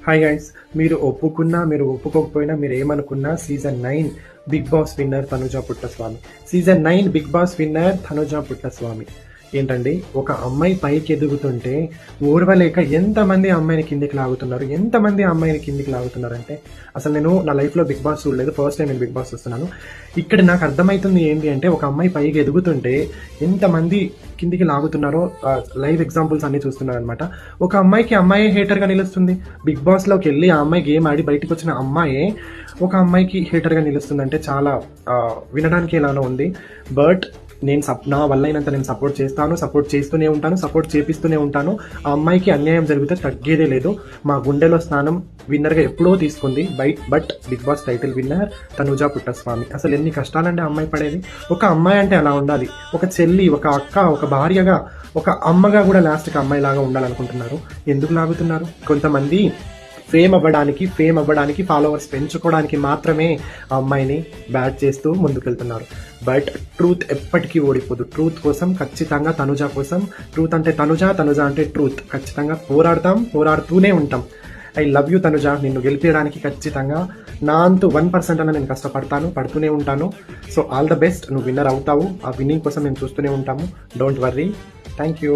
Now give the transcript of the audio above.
Hi guys, మీరు ఒప్పుకున్నా మీరు ఒప్పుకోకపోయినా మీరు ఏమనుకున్నా season 9 Bigg Boss winner Tanuja Puttaswamy. Season 9 Bigg Boss winner Tanuja Puttaswamy. ఏంటండి, ఒక అమ్మాయి పైకి ఎదుగుతుంటే ఓర్వలేక ఎంతమంది అమ్మాయిని కిందికి లాగుతున్నారు, ఎంతమంది అమ్మాయిని కిందికి లాగుతున్నారంటే అసలు నేను నా లైఫ్లో బిగ్ బాస్ చూడలేదు, ఫస్ట్ టైం నేను బిగ్ బాస్ చూస్తున్నాను. ఇక్కడ నాకు అర్థమవుతుంది ఏంటి అంటే, ఒక అమ్మాయి పైకి ఎదుగుతుంటే ఎంతమంది కిందికి లాగుతున్నారో లైవ్ ఎగ్జాంపుల్స్ అన్ని చూస్తున్నారు అనమాట. ఒక అమ్మాయికి అమ్మాయి హేటర్గా నిలుస్తుంది. బిగ్ బాస్లోకి వెళ్ళి ఆ అమ్మాయి గేమ్ ఆడి బయటకు వచ్చిన అమ్మాయే ఒక అమ్మాయికి హేటర్గా నిలుస్తుంది అంటే చాలా వినడానికి ఎలానో ఉంది. బట్ నేను నా వల్ల అయినంత నేను సపోర్ట్ చేస్తాను, సపోర్ట్ చేస్తూనే ఉంటాను, సపోర్ట్ చేపిస్తూనే ఉంటాను. ఆ అమ్మాయికి అన్యాయం జరిగితే తగ్గేదే లేదు. మా గుండెలో స్థానం విన్నర్గా ఎప్పుడో తీసుకుంది. But Bigg Boss title winner Tanuja Puttaswamy. అసలు ఎన్ని కష్టాలంటే అమ్మాయి పడేది. ఒక అమ్మాయి అంటే అలా ఉండాలి. ఒక చెల్లి, ఒక అక్క, ఒక భార్యగా, ఒక అమ్మగా కూడా లాస్ట్కి అమ్మాయి లాగా ఉండాలనుకుంటున్నారు. ఎందుకు లాగుతున్నారు? కొంతమంది ఫేమ్ అవ్వడానికి ఫాలోవర్స్ పెంచుకోవడానికి మాత్రమే ఆ అమ్మాయిని బ్యాట్ చేస్తూ ముందుకెళ్తున్నారు. బట్ ట్రూత్ ఎప్పటికీ ఓడిపోదు. ట్రూత్ కోసం ఖచ్చితంగా, తనుజా కోసం, ట్రూత్ అంటే తనుజా అంటే ట్రూత్, ఖచ్చితంగా పోరాడుతూనే ఉంటాం. I love you Tanuja. నిన్ను గెలిపించడానికి ఖచ్చితంగా నా అంతు 1% అన్న నేను పడుతూనే ఉంటాను. So all the best. నువ్వు విన్నర్ అవుతావు. ఆ విన్నింగ్ కోసం మేము చూస్తూనే ఉంటాము. Don't worry. Thank you.